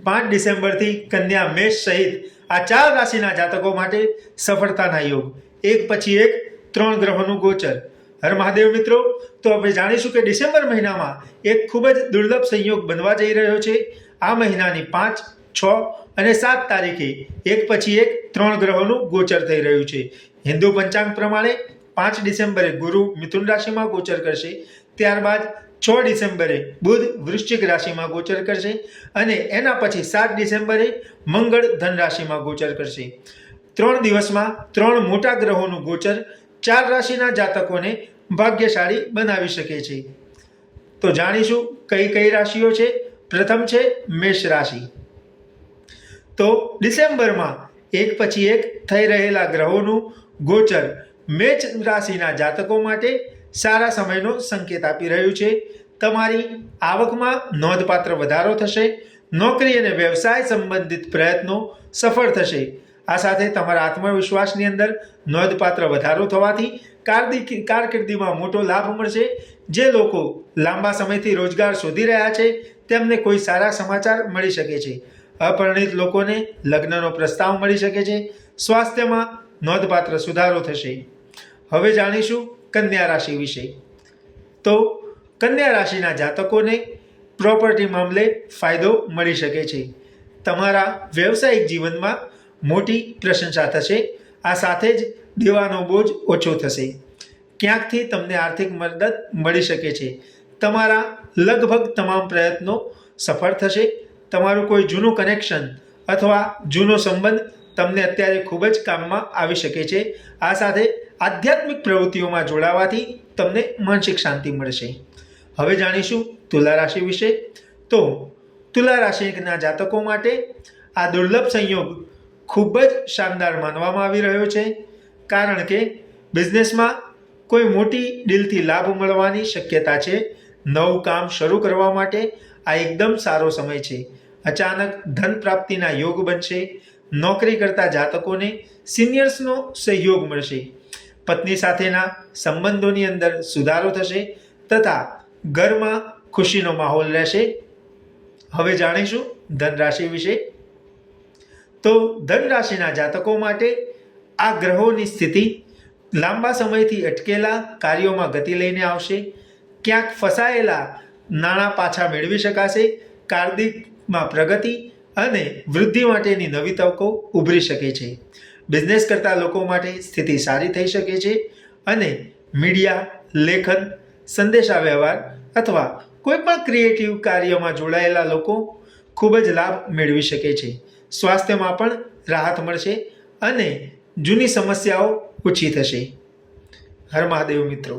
5 ડિસેમ્બરથી કન્યા, મેષ સહિત આ 4 રાશિના જાતકો માટે સફળતાના યોગ, એક પછી એક 3 ગ્રહોનું ગોચર। હર મહાદેવ મિત્રો, તો આપણે જાણીશું કે ડિસેમ્બર મહિનામાં એક ખૂબ જ દુર્લભ સંયોગ બનવા જઈ રહ્યો છે। આ મહિનાની 5, 6 અને 7 તારીખે એક પછી એક 3 ગ્રહોનું ગોચર થઈ રહ્યું છે। હિન્દુ પંચાંગ પ્રમાણે 5 ડિસેમ્બરે ગુરુ મિથુન રાશિમાં ગોચર કરશે, ત્યારબાદ 6 ડિસેમ્બરે બુધ વૃશ્ચિક રાશિમાં ગોચર કરશે અને એના પછી 7 ડિસેમ્બરે મંગળ ધન રાશિમાં ગોચર કરશે। 3 દિવસમાં 3 મોટા ગ્રહોનું ગોચર 4 રાશિના જાતકોને ભાગ્યશાળી બનાવી શકે છે। તો જાણીશું કઈ કઈ રાશિઓ છે। પ્રથમ છે મેષ રાશિ। તો ડિસેમ્બરમાં એક પછી એક થઈ રહેલા ગ્રહોનું ગોચર મેષ રાશિના જાતકો માટે સારા સમયનો સંકેત આપી રહ્યું છે। તમારી આવકમાં નોંધપાત્ર વધારો થશે, નોકરી અને વ્યવસાય સંબંધિત પ્રયત્નો સફળ થશે। આ સાથે તમારા આત્મવિશ્વાસની અંદર નોંધપાત્ર વધારો થવાથી કારકિર્દીમાં મોટો લાભ મળશે। જે લોકો લાંબા સમયથી રોજગાર શોધી રહ્યા છે તેમને કોઈ સારા સમાચાર મળી શકે છે। અપરિણિત લોકોને લગ્નનો પ્રસ્તાવ મળી શકે છે। સ્વાસ્થ્યમાં નોંધપાત્ર સુધારો થશે। હવે જાણીશું કન્યા રાશિ વિશે। તો કન્યા રાશિના જાતકોને પ્રોપર્ટી મામલે ફાયદો મળી શકે છે। તમારા વ્યવસાયિક જીવનમાં મોટી પ્રશંસા થશે। આ સાથે જ દેવાનો બોજ ઓછો થશે। ક્યાંકથી તમને આર્થિક મદદ મળી શકે છે। તમારા લગભગ તમામ પ્રયત્નો સફળ થશે। તમારું કોઈ જૂનું કનેક્શન અથવા જૂનો સંબંધ તમને અત્યારે ખૂબ જ કામમાં આવી શકે છે। આ સાથે આધ્યાત્મિક પ્રવૃત્તિઓમાં જોડાવાથી તમને માનસિક શાંતિ મળશે। હવે જાણીશું તુલા રાશિ વિશે। તો તુલા રાશિના જાતકો માટે આ દુર્લભ સંયોગ ખૂબ જ શાનદાર માનવામાં આવી રહ્યો છે, કારણ કે બિઝનેસમાં કોઈ મોટી ડીલથી લાભ મળવાની શક્યતા છે। નવું કામ શરૂ કરવા માટે આ એકદમ સારો સમય છે। અચાનક ધન પ્રાપ્તિના યોગ બનશે। નોકરી કરતા જાતકોને સિનિયર્સનો સહયોગ મળશે। પત્ની સાથેના સંબંધોની અંદર સુધારો થશે તથા ઘરમાં ખુશીનો માહોલ રહેશે। હવે જાણીશું ધન રાશિ વિશે। તો ધન રાશિના જાતકો માટે આ ગ્રહોની સ્થિતિ લાંબા સમયથી અટકેલા કાર્યોમાં ગતિ લઈને આવશે। ક્યાંક ફસાયેલા નાણાં પાછા મેળવી શકાશે। કાર્યમાં પ્રગતિ અને વૃદ્ધિ માટેની નવી તકો ઉભરી શકે છે। બિઝનેસ કરતા લોકો માટે સ્થિતિ સારી થઈ શકે છે અને મીડિયા, લેખન, સંદેશા વ્યવહાર અથવા કોઈ પણ ક્રિએટિવ કાર્યમાં જોડાયેલા લોકો ખૂબ જ લાભ મેળવી શકે છે। સ્વાસ્થ્યમાં પણ રાહત મળશે અને જૂની સમસ્યાઓ ઓછી થશે। હર મહાદેવ મિત્રો।